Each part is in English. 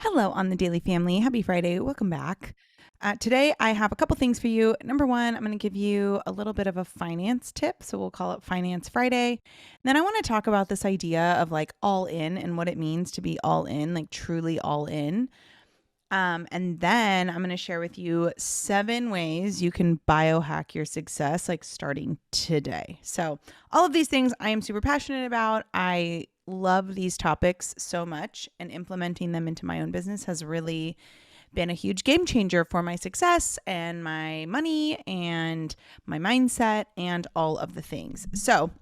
Hello, on the Daily Family. Happy Friday. Welcome back. Today, I have a couple things for you. Number one, I'm going to give you a little bit of a finance tip. So we'll call it Finance Friday. Then I want to talk about this idea of like all in and what it means to be all in, like truly all in. And then I'm going to share with you 7 ways you can biohack your success, like starting today. So, all of these things I am super passionate about. I love these topics so much, and implementing them into my own business has really been a huge game changer for my success and my money and my mindset and all of the things. So,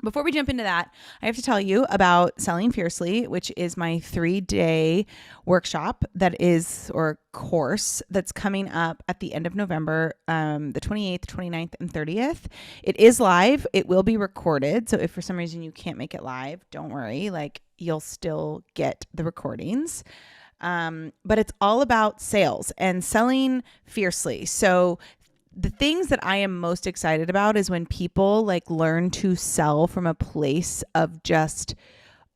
before we jump into that, I have to tell you about Selling Fiercely, which is my 3-day workshop or course that's coming up at the end of November, the 28th, 29th, and 30th. It is live. It will be recorded. So if for some reason you can't make it live, don't worry. Like, you'll still get the recordings. But it's all about sales and selling fiercely. So the things that I am most excited about is when people like learn to sell from a place of just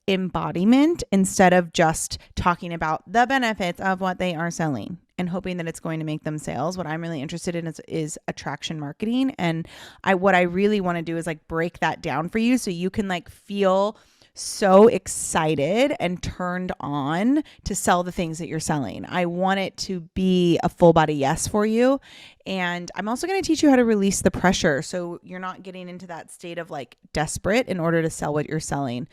embodiment instead of just talking about the benefits of what they are selling and hoping that it's going to make them sales. What I'm really interested in is attraction marketing. And what I really want to do is like break that down for you so you can like feel so excited and turned on to sell the things that you're selling. I want it to be a full body yes for you. And I'm also going to teach you how to release the pressure so you're not getting into that state of like desperate in order to sell what you're selling.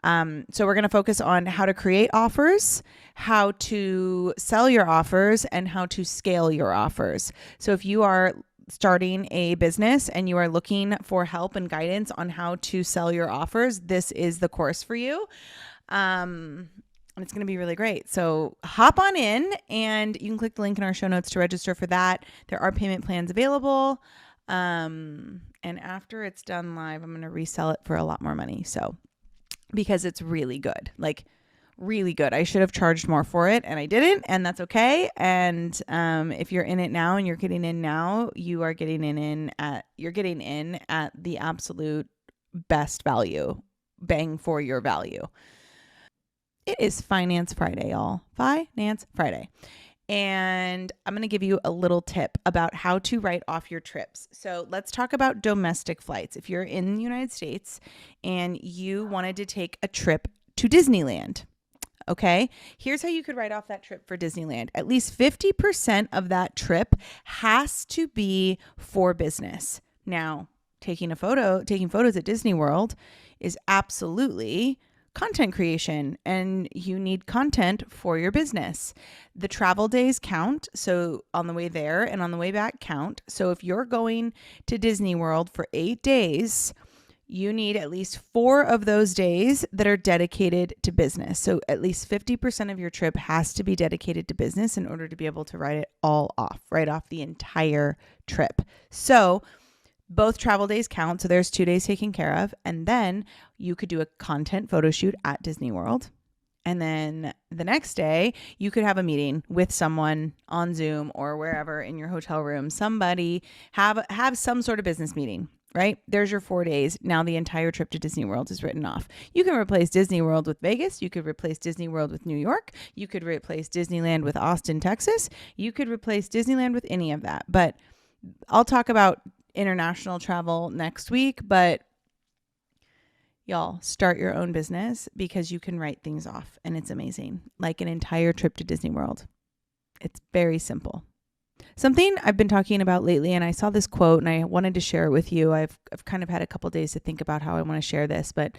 So we're going to focus on how to create offers, how to sell your offers, and how to scale your offers. So if you are starting a business and you are looking for help and guidance on how to sell your offers, this is the course for you. And it's going to be really great. So hop on in and you can click the link in our show notes to register for that. There are payment plans available. And after it's done live, I'm going to resell it for a lot more money. So because it's really good, like really good. I should have charged more for it and I didn't, and that's okay. And if you're in it now and you're getting in now, you are getting in at the absolute best value, bang for your value. It is Finance Friday, y'all. Finance Friday. And I'm going to give you a little tip about how to write off your trips. So let's talk about domestic flights. If you're in the United States and you wanted to take a trip to Disneyland, okay, here's how you could write off that trip for Disneyland. At least 50% of that trip has to be for business. Now, taking photos at Disney World is absolutely content creation, and you need content for your business. The travel days count. So on the way there and on the way back count. So if you're going to Disney World for 8 days, you need at least 4 of those days that are dedicated to business. So at least 50% of your trip has to be dedicated to business in order to be able to write off the entire trip. So both travel days count. So there's 2 days taken care of. And then you could do a content photo shoot at Disney World. And then the next day, you could have a meeting with someone on Zoom or wherever in your hotel room. Somebody have some sort of business meeting, right? There's your 4 days. Now the entire trip to Disney World is written off. You can replace Disney World with Vegas. You could replace Disney World with New York. You could replace Disneyland with Austin, Texas. You could replace Disneyland with any of that. But I'll talk about international travel next week, but y'all start your own business because you can write things off and it's amazing. Like an entire trip to Disney World. It's very simple. Something I've been talking about lately, and I saw this quote and I wanted to share it with you. I've kind of had a couple days to think about how I want to share this, but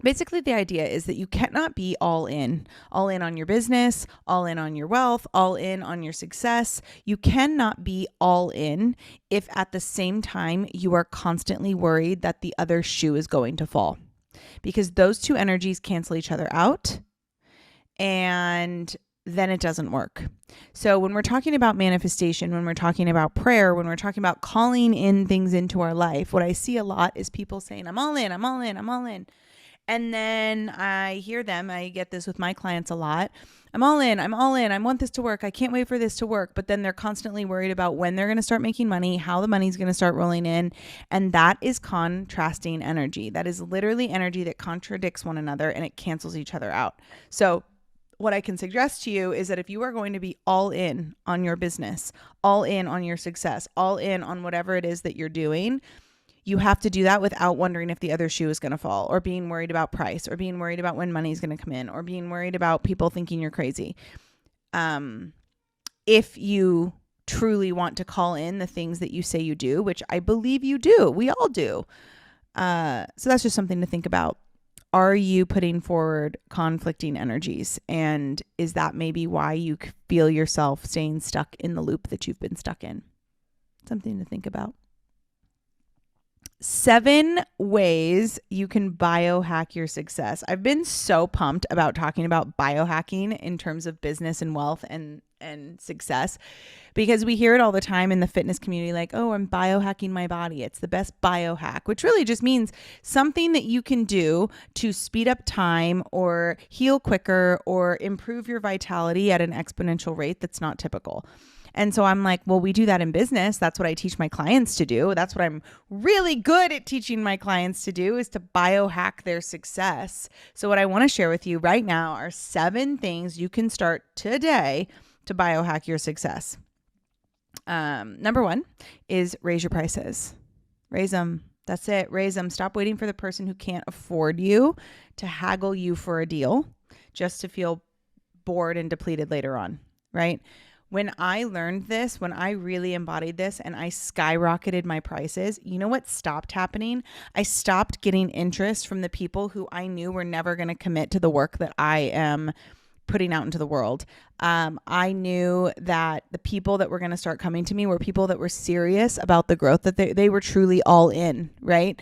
basically the idea is that you cannot be all in on your business, all in on your wealth, all in on your success. You cannot be all in if at the same time you are constantly worried that the other shoe is going to fall, because those two energies cancel each other out and then it doesn't work. So when we're talking about manifestation, when we're talking about prayer, when we're talking about calling in things into our life, what I see a lot is people saying, I'm all in, I'm all in, I'm all in. And then I get this with my clients a lot. I'm all in. I want this to work. I can't wait for this to work. But then they're constantly worried about when they're going to start making money, how the money's going to start rolling in. And that is contrasting energy. That is literally energy that contradicts one another and it cancels each other out. So what I can suggest to you is that if you are going to be all in on your business, all in on your success, all in on whatever it is that you're doing, you have to do that without wondering if the other shoe is going to fall, or being worried about price, or being worried about when money's going to come in, or being worried about people thinking you're crazy. If you truly want to call in the things that you say you do, which I believe you do, we all do. So that's just something to think about. Are you putting forward conflicting energies? And is that maybe why you feel yourself staying stuck in the loop that you've been stuck in? Something to think about. 7 ways you can biohack your success. I've been so pumped about talking about biohacking in terms of business and wealth and success, because we hear it all the time in the fitness community, like, oh, I'm biohacking my body. It's the best biohack, which really just means something that you can do to speed up time or heal quicker or improve your vitality at an exponential rate that's not typical. And so I'm like, well, we do that in business. That's what I teach my clients to do. That's what I'm really good at teaching my clients to do, is to biohack their success. So what I want to share with you right now are 7 things you can start today to biohack your success. Number 1 is raise your prices. Raise them. That's it. Raise them. Stop waiting for the person who can't afford you to haggle you for a deal just to feel bored and depleted later on, right? When I learned this, when I really embodied this and I skyrocketed my prices, you know what stopped happening? I stopped getting interest from the people who I knew were never going to commit to the work that I am putting out into the world. I knew that the people that were going to start coming to me were people that were serious about the growth, that they were truly all in, right?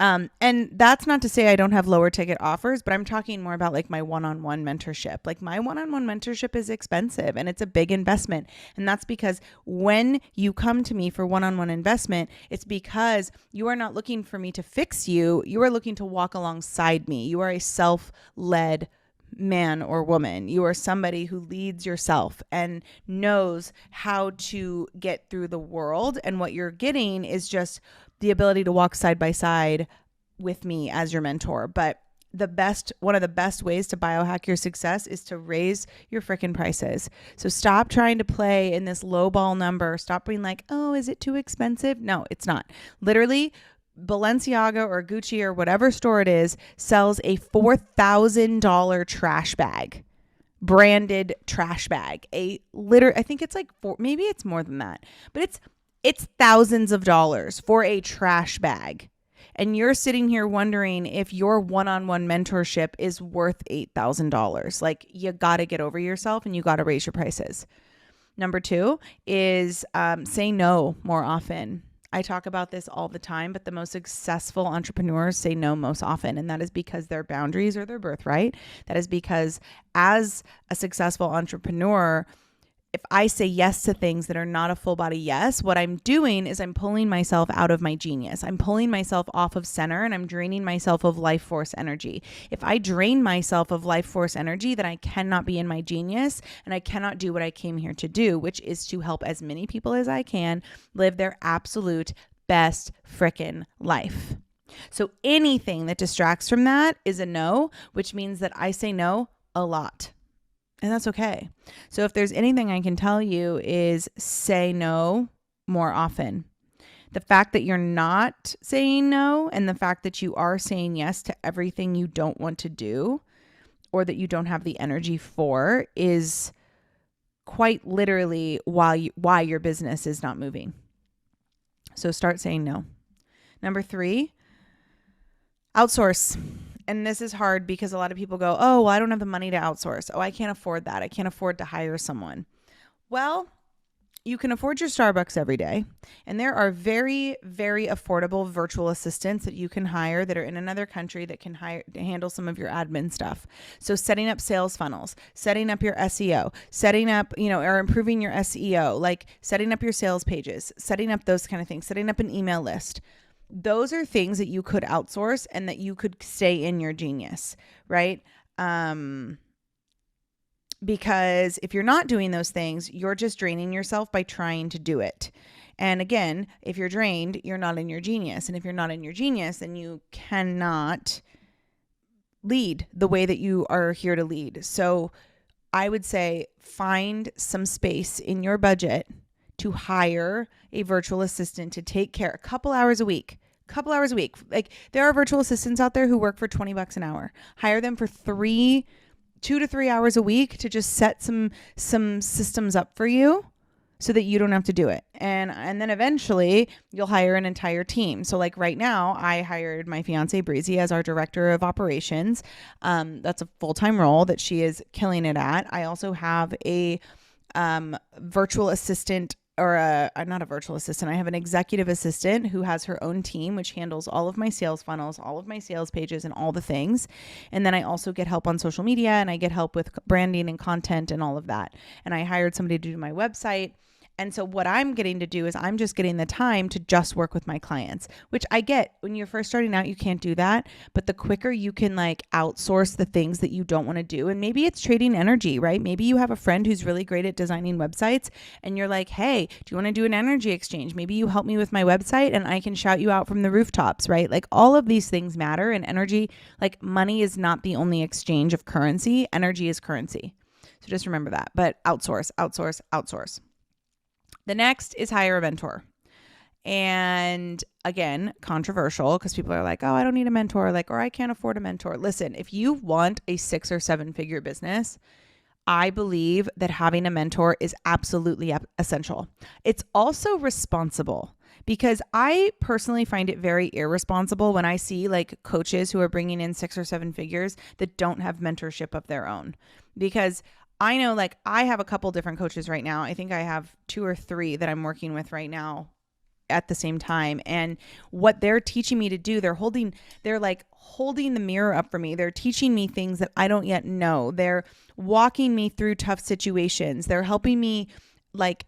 And that's not to say I don't have lower ticket offers, but I'm talking more about like my one-on-one mentorship. Like my one-on-one mentorship is expensive and it's a big investment. And that's because when you come to me for one-on-one investment, it's because you are not looking for me to fix you. You are looking to walk alongside me. You are a self-led man or woman. You are somebody who leads yourself and knows how to get through the world. And what you're getting is just the ability to walk side by side with me as your mentor. But one of the best ways to biohack your success is to raise your freaking prices. So stop trying to play in this low ball number. Stop being like, oh, is it too expensive? No, it's not. Literally, Balenciaga or Gucci or whatever store it is sells a $4,000 trash bag, branded trash bag. I think it's like maybe it's more than that, but it's thousands of dollars for a trash bag. And you're sitting here wondering if your one-on-one mentorship is worth $8,000. Like, you got to get over yourself and you got to raise your prices. Number 2 is say no more often. I talk about this all the time, but the most successful entrepreneurs say no most often. And that is because their boundaries are their birthright. That is because as a successful entrepreneur, if I say yes to things that are not a full body yes, what I'm doing is I'm pulling myself out of my genius. I'm pulling myself off of center and I'm draining myself of life force energy. If I drain myself of life force energy, then I cannot be in my genius and I cannot do what I came here to do, which is to help as many people as I can live their absolute best frickin' life. So anything that distracts from that is a no, which means that I say no a lot. And that's okay. So if there's anything I can tell you is say no more often. The fact that you're not saying no and the fact that you are saying yes to everything you don't want to do or that you don't have the energy for is quite literally why your business is not moving. So start saying no. Number 3, outsource. And this is hard because a lot of people go, oh, well, I don't have the money to outsource. Oh, I can't afford that. I can't afford to hire someone. Well, you can afford your Starbucks every day. And there are very, very affordable virtual assistants that you can hire that are in another country that can handle some of your admin stuff. So setting up sales funnels, setting up your SEO, setting up, or improving your SEO, like setting up your sales pages, setting up those kind of things, setting up an email list. Those are things that you could outsource and that you could stay in your genius, right? Because if you're not doing those things, you're just draining yourself by trying to do it. And again, if you're drained, you're not in your genius. And if you're not in your genius, then you cannot lead the way that you are here to lead. So I would say find some space in your budget to hire a virtual assistant to take care a couple hours a week. Like there are virtual assistants out there who work for $20 an hour. Hire them for 2 to 3 hours a week to just set some systems up for you so that you don't have to do it. And then eventually you'll hire an entire team. So like right now, I hired my fiance Breezy as our director of operations. That's a full-time role that she is killing it at. I also have a virtual assistant, or not a virtual assistant. I have an executive assistant who has her own team, which handles all of my sales funnels, all of my sales pages, and all the things. And then I also get help on social media, and I get help with branding and content and all of that. And I hired somebody to do my website. And so what I'm getting to do is I'm just getting the time to just work with my clients, which I get when you're first starting out, you can't do that. But the quicker you can like outsource the things that you don't want to do, and maybe it's trading energy, right? Maybe you have a friend who's really great at designing websites and you're like, hey, do you want to do an energy exchange? Maybe you help me with my website and I can shout you out from the rooftops, right? Like all of these things matter, and energy, like money is not the only exchange of currency. Energy is currency. So just remember that, but outsource, outsource, outsource. The next is hire a mentor. And again, controversial because people are like, oh, I don't need a mentor, like, or I can't afford a mentor. Listen, if you want a 6 or 7 figure business, I believe that having a mentor is absolutely essential. It's also responsible, because I personally find it very irresponsible when I see like coaches who are bringing in 6 or 7 figures that don't have mentorship of their own. Because I know, like, I have a couple different coaches right now. I think I have 2 or 3 that I'm working with right now at the same time. And what they're teaching me to do, they're holding the mirror up for me. They're teaching me things that I don't yet know. They're walking me through tough situations. They're helping me like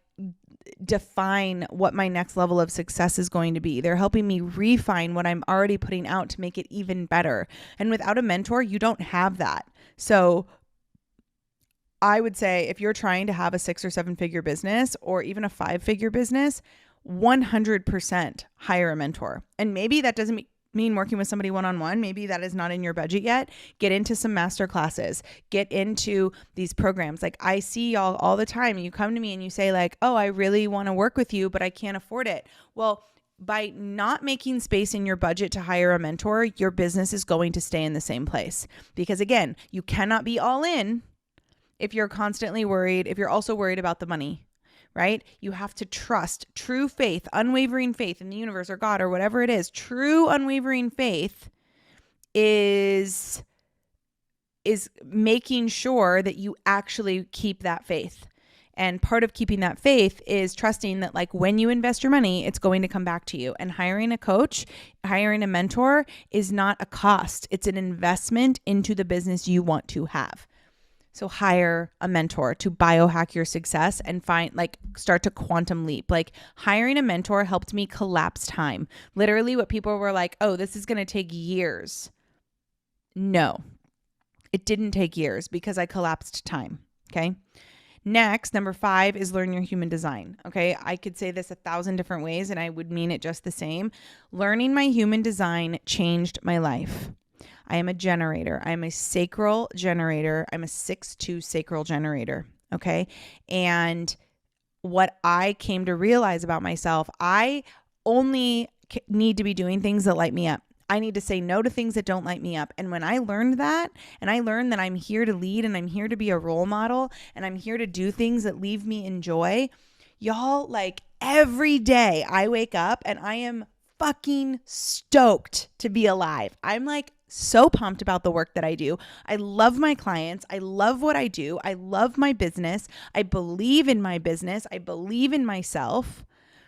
define what my next level of success is going to be. They're helping me refine what I'm already putting out to make it even better. And without a mentor, you don't have that. So I would say if you're trying to have a 6 or 7 figure business, or even a 5-figure business, 100% hire a mentor. And maybe that doesn't mean working with somebody one-on-one. Maybe that is not in your budget yet. Get into some master classes, get into these programs. Like I see y'all all the time. You come to me and you say like, oh, I really want to work with you, but I can't afford it. Well, by not making space in your budget to hire a mentor, your business is going to stay in the same place. Because again, you cannot be all in if you're constantly worried, if you're also worried about the money, right? You have to trust true faith, unwavering faith in the universe or God or whatever it is. True unwavering faith is making sure that you actually keep that faith. And part of keeping that faith is trusting that like when you invest your money, it's going to come back to you. And hiring a coach, hiring a mentor is not a cost. It's an investment into the business you want to have. So hire a mentor to biohack your success and start to quantum leap. Like hiring a mentor helped me collapse time. Literally what people were like, oh, this is going to take years. No, it didn't take years because I collapsed time. Okay. Next, number 5 is learn your human design. Okay. I could say this 1,000 different ways and I would mean it just the same. Learning my human design changed my life. I am a generator. I am a sacral generator. I'm a 6/2 sacral generator. Okay. And what I came to realize about myself, I only need to be doing things that light me up. I need to say no to things that don't light me up. And when I learned that, and I learned that I'm here to lead and I'm here to be a role model and I'm here to do things that leave me in joy, y'all, like every day I wake up and I am fucking stoked to be alive. I'm like so pumped about the work that I do. I love my clients. I love what I do. I love my business. I believe in my business. I believe in myself,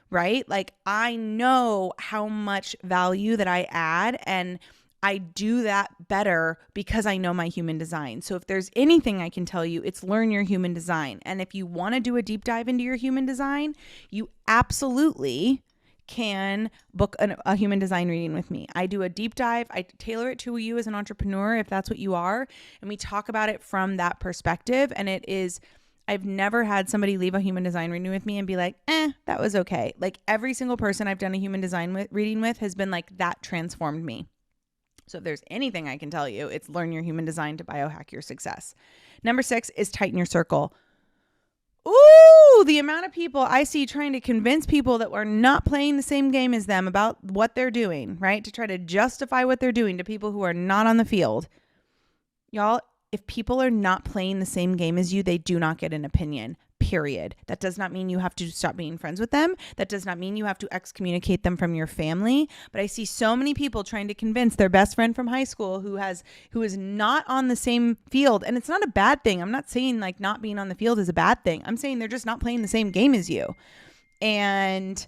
right? Like I know how much value that I add, and I do that better because I know my human design. So if there's anything I can tell you, it's learn your human design. And if you want to do a deep dive into your human design, you absolutely can book a human design reading with me. I do a deep dive. I tailor it to you as an entrepreneur, if that's what you are. And we talk about it from that perspective. And I've never had somebody leave a human design reading with me and be like, that was okay. Like every single person I've done a human design reading with has been like, that transformed me. So if there's anything I can tell you, it's learn your human design to biohack your success. Number 6 is tighten your circle. Ooh, the amount of people I see trying to convince people that we're not playing the same game as them about what they're doing, right? To try to justify what they're doing to people who are not on the field. Y'all, if people are not playing the same game as you, they do not get an opinion. Period. That does not mean you have to stop being friends with them. That does not mean you have to excommunicate them from your family. But I see so many people trying to convince their best friend from high school who is not on the same field. And it's not a bad thing. I'm not saying like not being on the field is a bad thing. I'm saying they're just not playing the same game as you. And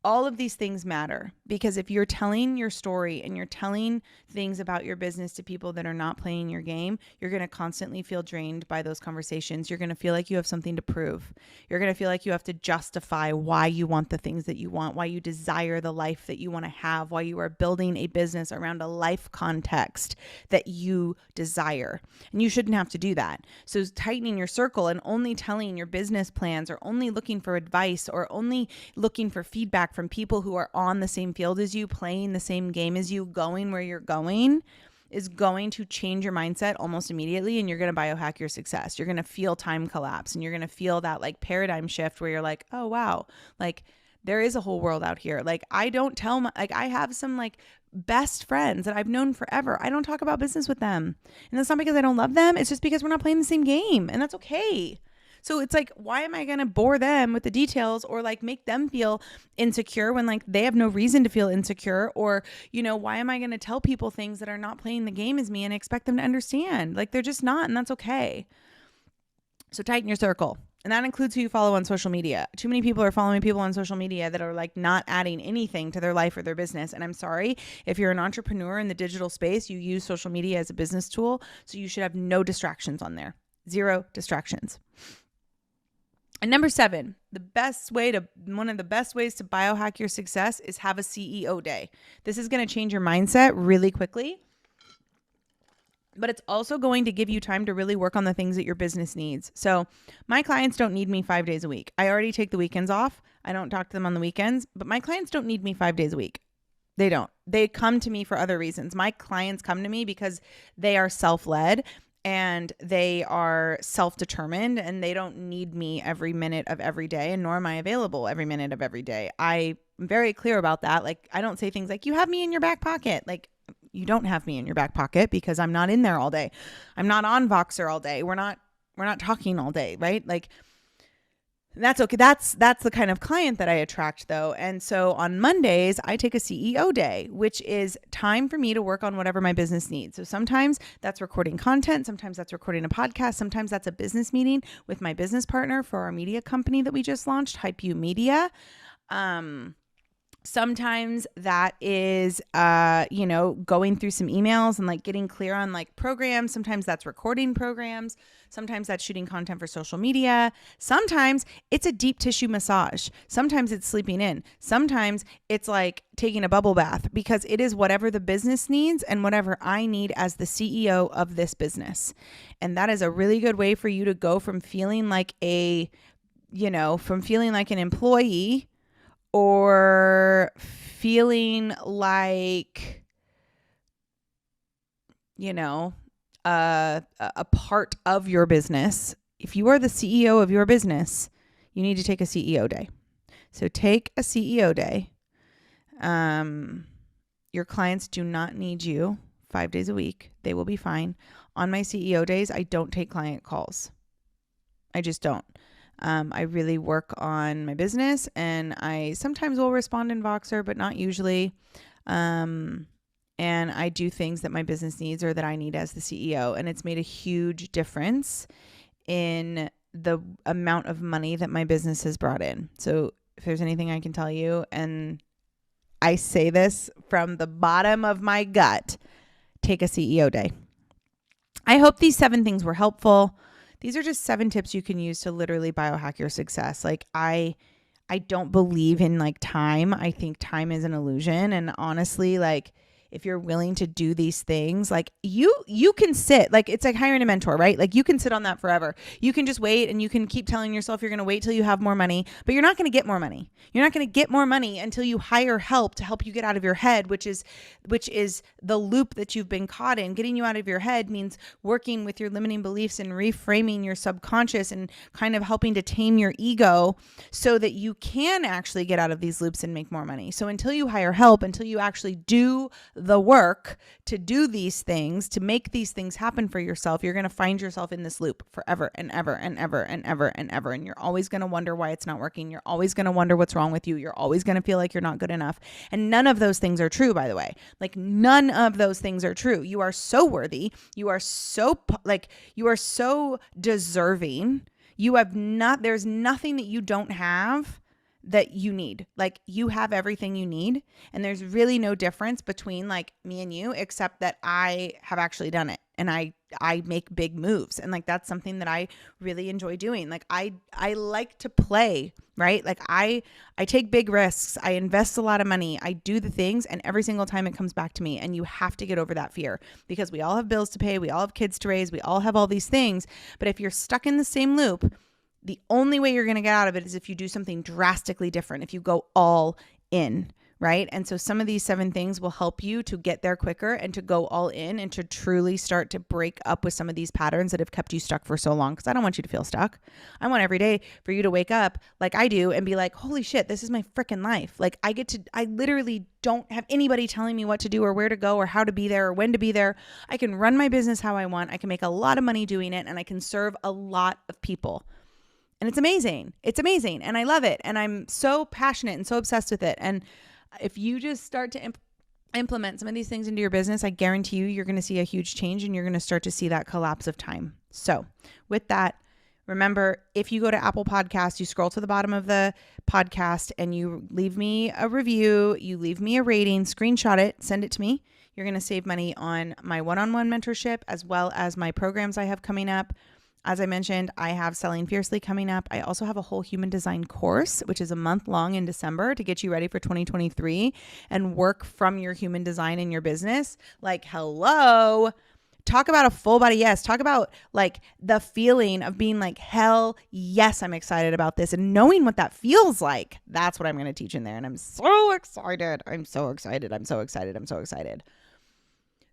all of these things matter, because if you're telling your story and you're telling things about your business to people that are not playing your game, you're going to constantly feel drained by those conversations. You're going to feel like you have something to prove. You're going to feel like you have to justify why you want the things that you want, why you desire the life that you want to have, why you are building a business around a life context that you desire. And you shouldn't have to do that. So tightening your circle and only telling your business plans, or only looking for advice, or only looking for feedback from people who are on the same field as you, playing the same game as you, going where you're going, is going to change your mindset almost immediately. And you're going to biohack your success. You're going to feel time collapse, and you're going to feel that like paradigm shift where you're like, oh, wow, like there is a whole world out here. Like I have some like best friends that I've known forever. I don't talk about business with them. And that's not because I don't love them. It's just because we're not playing the same game, and that's okay. So it's like, why am I going to bore them with the details, or like make them feel insecure when like they have no reason to feel insecure? Or, why am I going to tell people things that are not playing the game as me and expect them to understand? Like they're just not, and that's okay. So tighten your circle. And that includes who you follow on social media. Too many people are following people on social media that are like not adding anything to their life or their business. And I'm sorry, if you're an entrepreneur in the digital space, you use social media as a business tool. So you should have no distractions on there. 0 distractions. And number 7, one of the best ways to biohack your success is have a CEO day. This is going to change your mindset really quickly, but it's also going to give you time to really work on the things that your business needs. So my clients don't need me 5 days a week. I already take the weekends off. I don't talk to them on the weekends, but my clients don't need me 5 days a week. They don't. They come to me for other reasons. My clients come to me because they are self-led, and they are self-determined, and they don't need me every minute of every day, and nor am I available every minute of every day. I'm very clear about that. Like, I don't say things like, you have me in your back pocket. Like, you don't have me in your back pocket, because I'm not in there all day. I'm not on Voxer all day. We're not talking all day, right? Like, that's okay. That's the kind of client that I attract, though. And so on Mondays, I take a CEO day, which is time for me to work on whatever my business needs. So sometimes that's recording content. Sometimes that's recording a podcast. Sometimes that's a business meeting with my business partner for our media company that we just launched, Hype You Media. Sometimes that is, going through some emails and like getting clear on like programs. Sometimes that's recording programs. Sometimes that's shooting content for social media. Sometimes it's a deep tissue massage. Sometimes it's sleeping in. Sometimes it's like taking a bubble bath, because it is whatever the business needs and whatever I need as the CEO of this business. And that is a really good way for you to go from feeling like an employee, or feeling like, a part of your business. If you are the CEO of your business, you need to take a CEO day. So take a CEO day. Your clients do not need you 5 days a week. They will be fine. On my CEO days, I don't take client calls. I just don't. I really work on my business, and I sometimes will respond in Voxer, but not usually. And I do things that my business needs or that I need as the CEO. And it's made a huge difference in the amount of money that my business has brought in. So if there's anything I can tell you, and I say this from the bottom of my gut, take a CEO day. I hope these 7 things were helpful. These are just 7 tips you can use to literally biohack your success. Like I don't believe in like time. I think time is an illusion. And honestly, like if you're willing to do these things, like you can sit, like it's like hiring a mentor, right? Like you can sit on that forever. You can just wait and you can keep telling yourself you're going to wait till you have more money, but you're not going to get more money. You're not going to get more money until you hire help to help you get out of your head, which is the loop that you've been caught in. Getting you out of your head means working with your limiting beliefs and reframing your subconscious and kind of helping to tame your ego so that you can actually get out of these loops and make more money. So until you hire help, until you actually do the work to do these things, to make these things happen for yourself, you're going to find yourself in this loop forever and ever and ever and ever and ever. And you're always going to wonder why it's not working. You're always going to wonder what's wrong with you. You're always going to feel like you're not good enough. And none of those things are true, by the way. Like none of those things are true. You are so worthy. You are so deserving. There's nothing that you don't have that you need. Like you have everything you need. And there's really no difference between like me and you, except that I have actually done it and I make big moves. And like, that's something that I really enjoy doing. Like I like to play, right? Like I take big risks. I invest a lot of money. I do the things and every single time it comes back to me. And you have to get over that fear because we all have bills to pay. We all have kids to raise. We all have all these things. But if you're stuck in the same loop, the only way you're going to get out of it is if you do something drastically different, if you go all in, right? And so some of these 7 things will help you to get there quicker and to go all in and to truly start to break up with some of these patterns that have kept you stuck for so long. Because I don't want you to feel stuck. I want every day for you to wake up like I do and be like, holy shit, this is my freaking life. Like I literally don't have anybody telling me what to do or where to go or how to be there or when to be there. I can run my business how I want. I can make a lot of money doing it and I can serve a lot of people. And it's amazing. It's amazing. And I love it. And I'm so passionate and so obsessed with it. And if you just start to implement some of these things into your business, I guarantee you're going to see a huge change and you're going to start to see that collapse of time. So with that, remember, if you go to Apple Podcasts, you scroll to the bottom of the podcast and you leave me a review, you leave me a rating, screenshot it, send it to me. You're going to save money on my one-on-one mentorship as well as my programs I have coming up. As I mentioned, I have Selling Fiercely coming up. I also have a whole human design course, which is a month long in December to get you ready for 2023 and work from your human design in your business. Like, hello, talk about a full body yes. Talk about like the feeling of being like, hell yes, I'm excited about this and knowing what that feels like. That's what I'm going to teach in there. And I'm so excited. I'm so excited. I'm so excited. I'm so excited.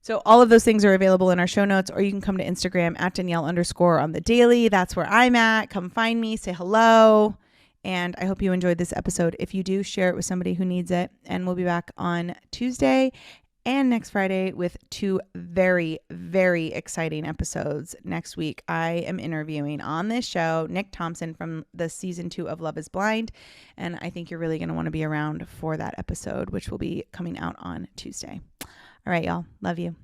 So all of those things are available in our show notes, or you can come to Instagram at Danielle_ on the daily. That's where I'm at. Come find me, say hello. And I hope you enjoyed this episode. If you do, share it with somebody who needs it. And we'll be back on Tuesday and next Friday with 2 very, very exciting episodes. Next week, I am interviewing on this show Nick Thompson from the season 2 of Love is Blind. And I think you're really going to want to be around for that episode, which will be coming out on Tuesday. All right, y'all. Love you.